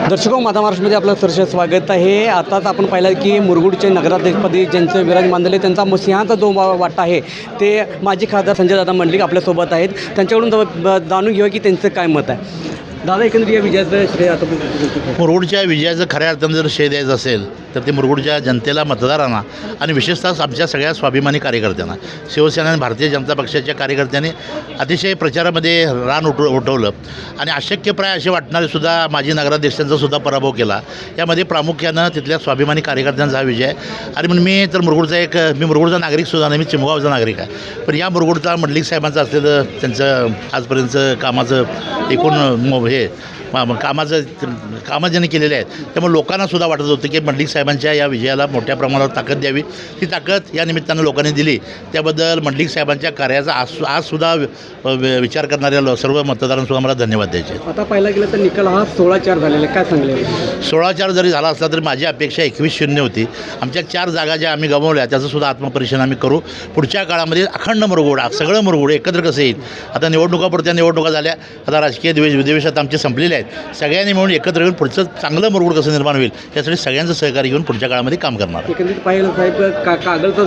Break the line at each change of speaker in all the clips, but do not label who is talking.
दर्शको माझा महाराष्ट्रामध्ये आपलं सरसे स्वागत आहे। आताच आपण पाहिलं की मुरगुडचे नगराध्यक्षपदी ज्यांचं विराज मानलेले त्यांचा सिंहाचा जो वाटा आहे ते माजी खासदार संजय दादा मंडलिक आपल्यासोबत आहेत। त्यांच्याकडून जाणून घेऊया की त्यांचं काय मत आहे। दादा, एकंदरीत या विजयाचं श्रेय आता
मुरगुडच्या विजयाचं खऱ्या अर्थानं जर श्रेय द्यायचं असेल तर ते मुरगुडच्या जनतेला, मतदारांना आणि विशेषतः आमच्या सगळ्या स्वाभिमानी कार्यकर्त्यांना, शिवसेना आणि भारतीय जनता पक्षाच्या कार्यकर्त्यांनी अतिशय प्रचारामध्ये रान उठवलं आणि अशक्यप्राय असे वाटणारेसुद्धा माजी नगराध्यक्षांचासुद्धा पराभव केला। यामध्ये प्रामुख्यानं तिथल्या स्वाभिमानी कार्यकर्त्यांचा हा विजय आणि म्हणून मी तर मी मुरगुडचा नागरिकसुद्धा नाही, मी चिमगावचा नागरिक आहे। पण या मुरगुडचा मंडलिक साहेबांचं असलेलं त्यांचं आजपर्यंतचं कामाचं एकूण कामं ज्यांनी केलेले आहेत त्यामुळे लोकांनासुद्धा वाटत होतं की मंडलिक साहेबांच्या या विजयाला मोठ्या प्रमाणावर ताकद द्यावी। ती ताकद या निमित्तानं लोकांनी दिली, त्याबद्दल मंडलिक साहेबांच्या कार्याचा आजसुद्धा विचार करणाऱ्या सर्व मतदारांसुद्धा मला धन्यवाद द्यायचे।
आता पाहायला गेलं तर निकाल हा 16-4 झालेला आहे, काय सांगले?
16-4 जरी झाला असला तरी माझी अपेक्षा 21-0 होती। आमच्या 4 जागा ज्या आम्ही गमावल्या त्याचंसुद्धा आत्मपरीक्षण आम्ही करू। पुढच्या काळामध्ये अखंड मुरगुड, सगळं मुरगुड एकत्र कसं येईल। आता निवडणुका निवडणुका झाल्या, आता राजकीय विद्वेषात आमचे संपलेले आहेत। सगळ्यांनी मिळून एकत्र येऊन पुढचं चांगलं मुरगुड कसं निर्माण होईल यासाठी सगळ्यांचं सहकार्य घेऊन पुढच्या काळामध्ये काम करणार।
एकंदरीत पाहिलं साहेब, कागलचा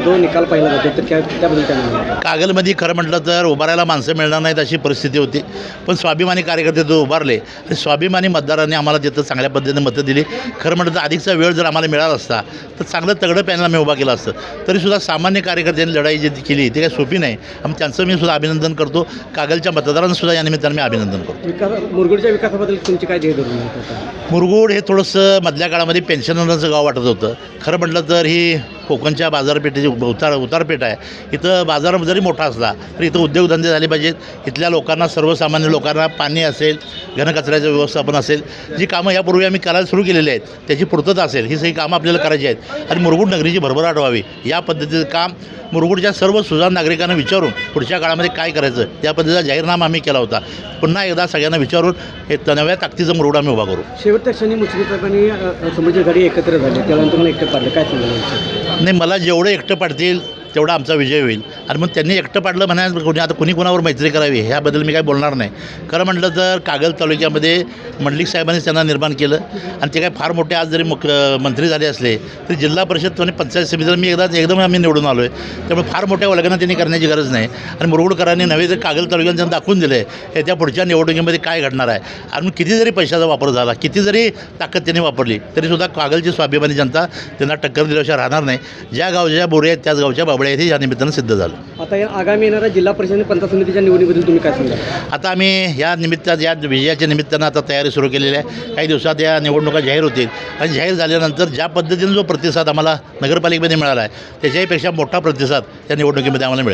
जो निकाल पाहिला जातो तर त्याबद्दल काय?
कागलमध्ये खरं म्हटलं तर उभारायला माणसं मिळणार नाहीत अशी परिस्थिती होती, पण स्वाभिमानी कार्यकर्ते तो उभारले आणि स्वाभिमानी मतदारांनी आम्हाला तिथं चांगल्या पद्धतीने मतं दिली। खरं म्हटलं तर अधिकचा वेळ जर आम्हाला मिळाला असता तर चांगलं तगडं पॅनल आम्ही उभा केला असतं। तरीसुद्धा सामान्य कार्यकर्त्यांनी लढाई जी केली ती काही सोपी नाही आणि त्यांचं मी सुद्धा अभिनंदन करतो। कागलच्या मतदारांसुद्धा या निमित्तानं मी अभिनंदन करतो।
मुरगुडच्या विकासाबद्दल तुमची काय ध्येय धोरण?
मुरगुड हे थोडंसं मधल्या काळामध्ये पेन्शनरांचं गाव वाटत होतं। खरं म्हटलं तर ही कोकणच्या बाजारपेठेची उतारपेठ आहे। इथं बाजार जरी मोठा असला तरी इथं उद्योगधंदे झाले पाहिजेत। इथल्या लोकांना, सर्वसामान्य लोकांना पाणी असेल, घनकचऱ्याचं व्यवस्थापन असेल, जी कामं यापूर्वी आम्ही करायला सुरू केलेली आहेत त्याची पूर्तता असेल, ही सगळी कामं आपल्याला करायची आहेत आणि मुरगुड नगरीची भरभराट व्हावी या पद्धतीचं काम मुरगुडच्या सर्व सुजाण नागरिकांना विचारून पुढच्या काळामध्ये काय करायचं या पद्धतीचा जाहीरनामा आम्ही केला होता। पुन्हा एकदा सगळ्यांना विचारून हे नव्या ताकदीचं मुरगुड आम्ही उभा करू।
शेवटच्या क्षणी मुश्रीफ साहेबांनी समोरची गाडी एकत्र झाली, त्यानंतर तुम्हाला एकटं पाडलं, काय सांगायचं?
नाही, मला जेवढं एकटं पाडतील तेवढा आमचा विजय होईल आणि मग त्यांनी एकटं पाडलं म्हणा आता कुणावर मैत्री करावी ह्याबद्दल मी काही बोलणार नाही। खरं म्हटलं तर कागल तालुक्यामध्ये मंडलिक साहेबांनी त्यांना निर्माण केलं आणि ते काय फार मोठे आज जरी मंत्री झाले असले तरी जिल्हा परिषद आणि पंचायत समितीला मी एकदम आम्ही निवडून आलो आहे, त्यामुळे फार मोठ्या वल्गना त्यांनी करण्याची गरज नाही आणि मुरगुडकरांनी नव्हे तर कागल तालुक्यात त्यांना दाखवून दिलं आहे हे त्या पुढच्या निवडणुकीमध्ये काय घडणार आहे। आणि किती जरी पैशाचा वापर झाला, किती जरी ताकद त्यांनी वापरली तरीसुद्धा कागलची स्वाभिमानी जनता त्यांना टक्कर दिल्याशिवाय राहणार नाही। ज्या गावच्या बोरे आहेत त्याच गावच्या बाबड्या आहेत, या निमित्तानं सिद्ध झालं।
आता या आगामी येणाऱ्या जिल्हा परिषद आणि पंचायत समितीच्या निवडणुकीबद्दल तुम्ही काय सांगा?
आता आम्ही या निमित्तात, या विजयाच्या निमित्तानं आता तयारी सुरू केलेली आहे। काही दिवसात या निवडणुका जाहीर होतील आणि जाहीर झाल्यानंतर ज्या पद्धतीने जो प्रतिसाद आम्हाला नगरपालिकेमध्ये मिळाला आहे त्याच्याहीपेक्षा मोठा प्रतिसाद या निवडणुकीमध्ये आम्हाला मिळेल।